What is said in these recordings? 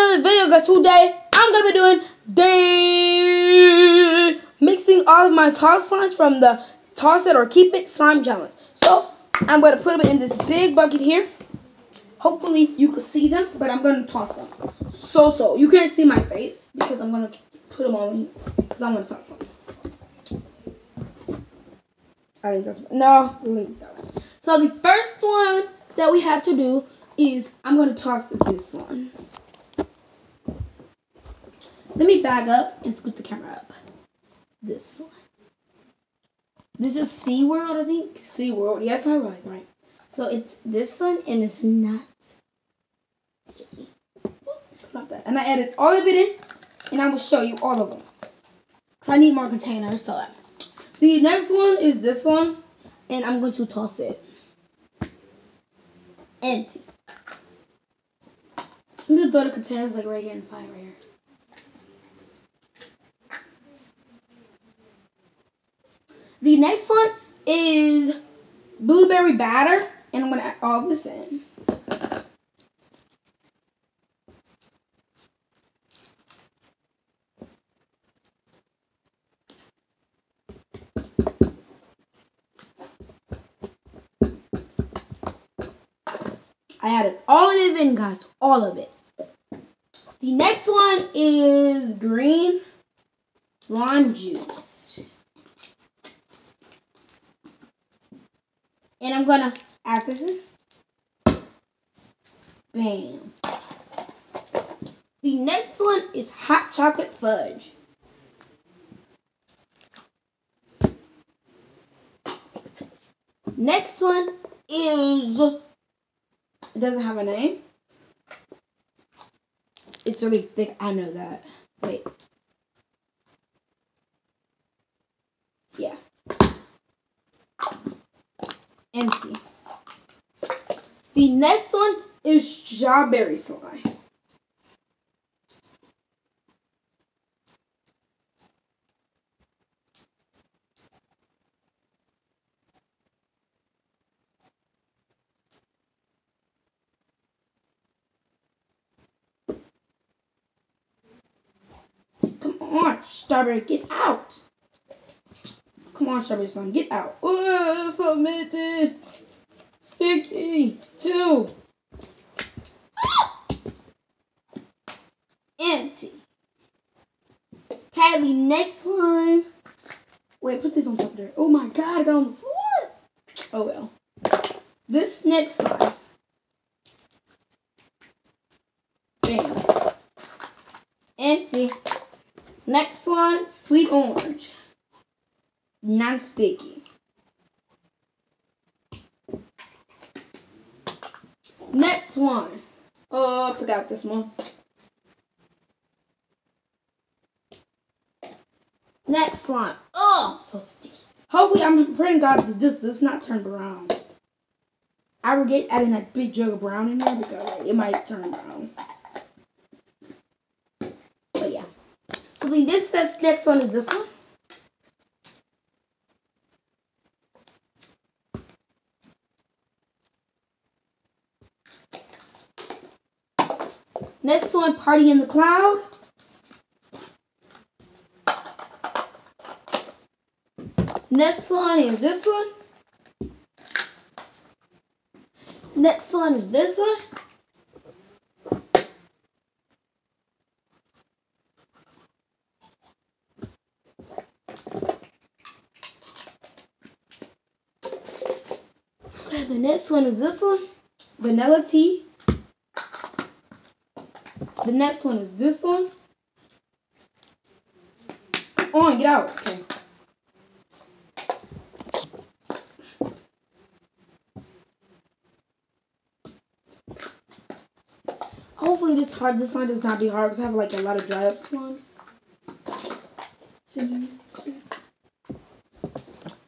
another video, guys. Today I'm gonna be doing the mixing all of my toss slimes from the toss it or keep it slime challenge. So I'm gonna put them in this big bucket here. Hopefully you can see them, but I'm gonna toss them. So you can't see my face because I'm gonna put them on because I'm gonna toss them. I think that's no. Leave that one. So the first one that we have to do is I'm gonna toss this one. Let me back up and scoot the camera up. This one. This is SeaWorld, I think. SeaWorld. Yes, I'm right. So it's this one and it's not sticky. Not that. And I added all of it in, and I will show you all of them. Because I need more containers. So the next one is this one, and I'm going to toss it empty. I'm going to throw the containers like right here in the pie right here. The next one is blueberry batter, and I'm going to add all this in. I added all of it in, guys, all of it. The next one is green lime juice. And I'm gonna add this in. Bam. The next one is hot chocolate fudge. Next one is, it doesn't have a name. It's really thick, I know that. Wait. Yeah. Empty. The next one is strawberry slime. Come on, strawberry, get out. Come on, strawberry slime, get out. Oh, submitted. Sticky. 2. Empty. Okay, the next slime. Wait, put this on top of there. Oh my god, I got on the floor. Oh well. This next slime. Bam. Empty. Next one, sweet orange. Non-sticky. Next one. Oh, I forgot this one. Next one. Oh, so sticky. Hopefully, I'm praying God this does not turn brown. I regret adding that big jug of brown in there because it might turn brown. But yeah. So the next one is this one. Next one, Party in the Cloud. Next one is this one. Next one is this one. Okay, the next one is this one. Vanilla tea. The next one is this one. Come on, get out. Okay. Hopefully this slime does not be hard because I have like a lot of dry up slimes.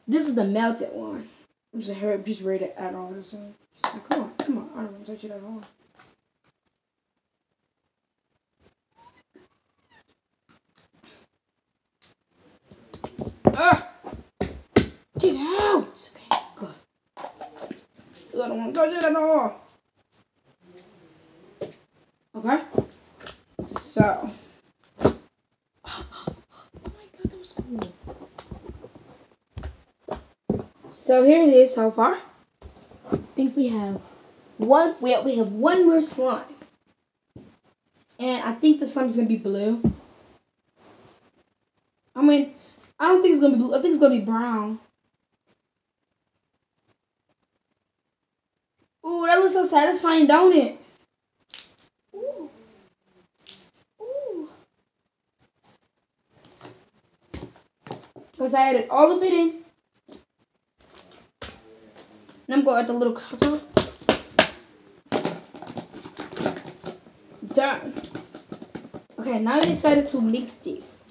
This is the melted one. I'm just ready to add all this in. Like, come on. I don't want to touch it at all. Get out! Okay, good. I don't want to touch it at all. Okay. So, oh my god, that was cool. So here it is so far. I think we have one. We have one more slime, and I think the slime's gonna be blue. I mean, I don't think it's gonna be blue. I think it's gonna be brown. Ooh, that looks so satisfying, don't it? Ooh. Ooh. Because I added all of it in. And I'm going to add the little cover. Done. Okay, now I'm excited to mix this.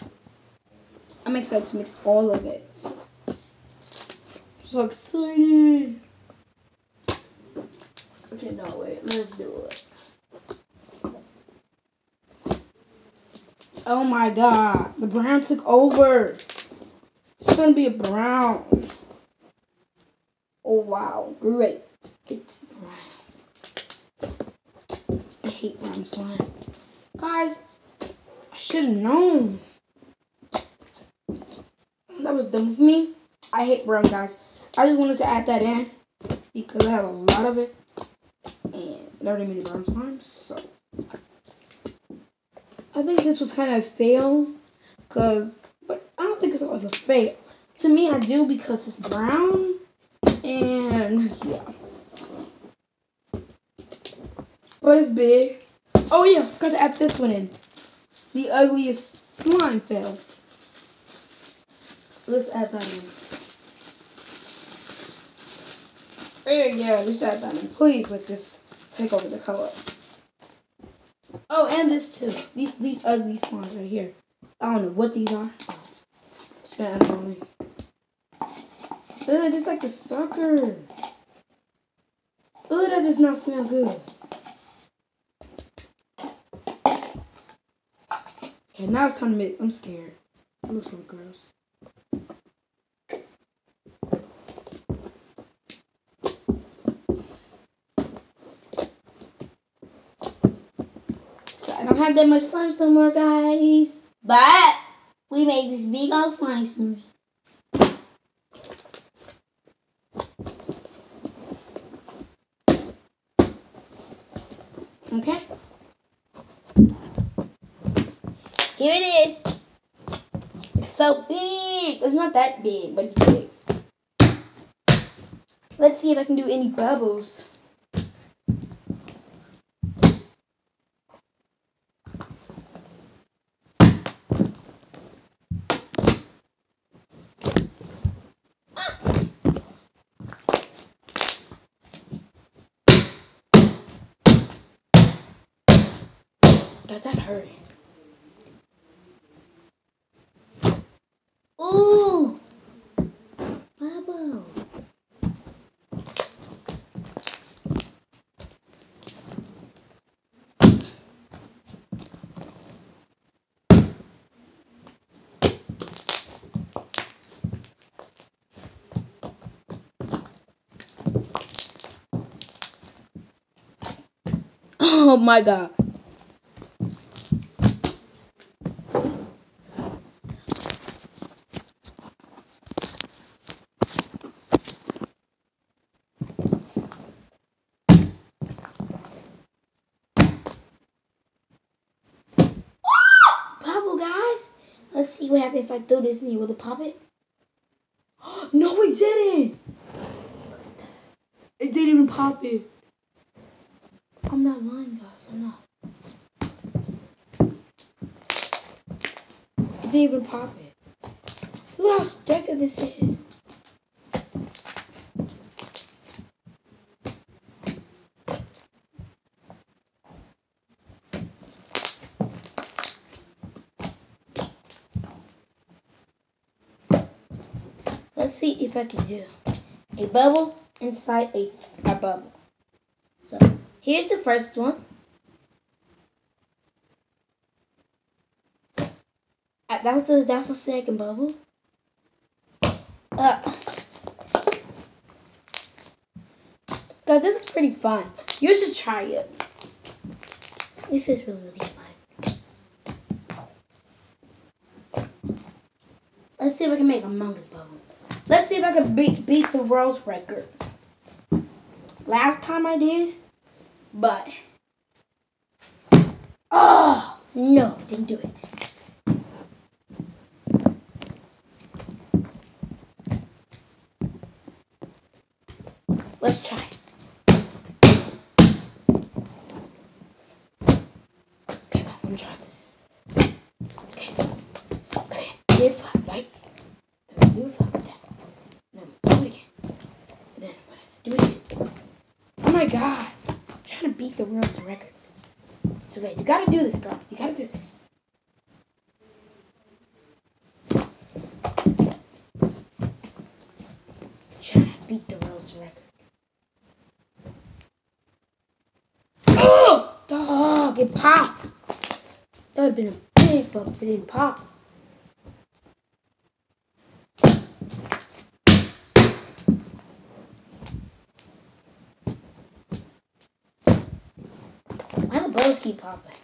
I'm excited to mix all of it. So excited. Okay, no, wait. Let's do it. Oh my god. The brown took over. It's going to be a brown. Oh wow. Great. It's brown. I hate brown slime. Guys, I should have known. That was dumb for me. I hate brown, guys. I just wanted to add that in because I have a lot of it. And it already made a brown slime, so I think this was kind of a fail. But I don't think it was a fail. To me, I do because it's brown. And yeah. But it's big. Oh yeah, forgot to add this one in. The ugliest slime fail. Let's add that in. There you go, just add that in. Please let this take over the color. Oh, and this too. These ugly slimes right here. I don't know what these are. Just gonna add them all in. Ugh, just like the sucker. Ugh, that does not smell good. Okay, now it's time to mix. I'm scared. That looks so gross. So I don't have that much slime no more, guys. But we made this big old slime smoothie. Okay. Here it is. It's so big. It's not that big, but it's big. Let's see if I can do any bubbles. God, that hurt. Ooh! Bubble. Oh my god. Bubble, guys. Let's see what happens if I throw this in here. Will it pop it? No, it didn't. It didn't even pop it. I'm not lying, guys. I'm not. It didn't even pop it. Look how stuck this is. Let's see if I can do a bubble inside a bubble. So here's the first one. That's the second bubble. Guys, this is pretty fun. You should try it. This is really, really fun. Let's see if I can make Among Us bubble. Let's see if I can beat the world's record. Last time I did, but oh no, didn't do it. Let's try. Okay, guys, let me try this. Okay, so okay, give five, right? Then do five like that. Then do it again. And then do it again. Oh my god! I'm trying to beat the world's record. So wait, you gotta do this, girl. You gotta do this. Trying to beat the world's record. Oh, dog! It popped. That would have been a big bug if it didn't pop. Why the bubbles keep popping?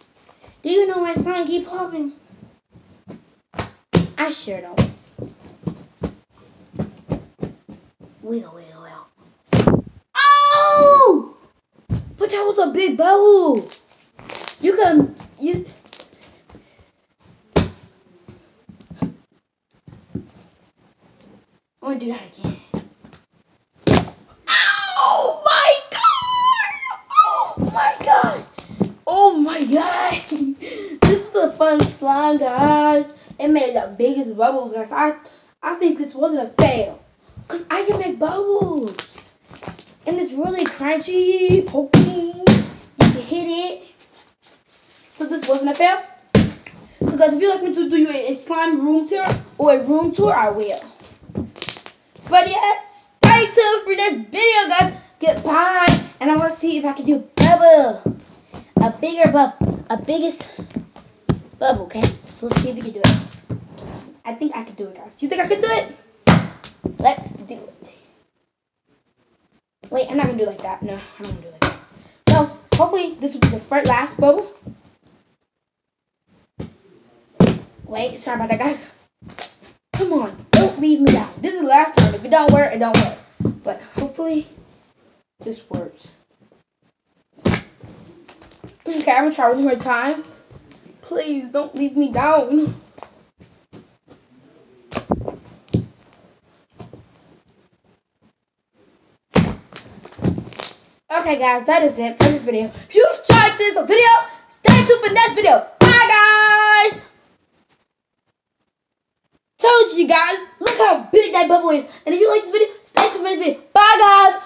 Do you know why slime keep popping? I sure don't. Wiggle, wiggle, wiggle. Oh! But that was a big bubble. You can I want to do that again. Oh my god! Oh my god! Oh my god! This is a fun slime, guys. It made the biggest bubbles, guys. I think this wasn't a fail. Because I can make bubbles. And it's really crunchy, pokey. You can hit it. So this wasn't a fail. So guys, if you'd like me to do a slime room tour or a room tour, I will. But yeah, stay tuned for this video, guys. Goodbye. And I want to see if I can do a bubble. A bigger bubble. A biggest bubble, okay? So let's see if we can do it. I think I can do it, guys. Do you think I can do it? Let's do it. Wait, I'm not going to do it like that. No, I'm not going to do it like that. So, hopefully, this will be the last bubble. Wait, sorry about that, guys. Come on, don't leave me down. This is the last time. If it don't work, it don't work. But hopefully, this works. Okay, I'm going to try one more time. Please, don't leave me down. Okay, guys, that is it for this video. If you enjoyed this video, stay tuned for the next video. Bye, guys! Told you guys, look how big that bubble is. And if you like this video, stay tuned for this video. Bye, guys!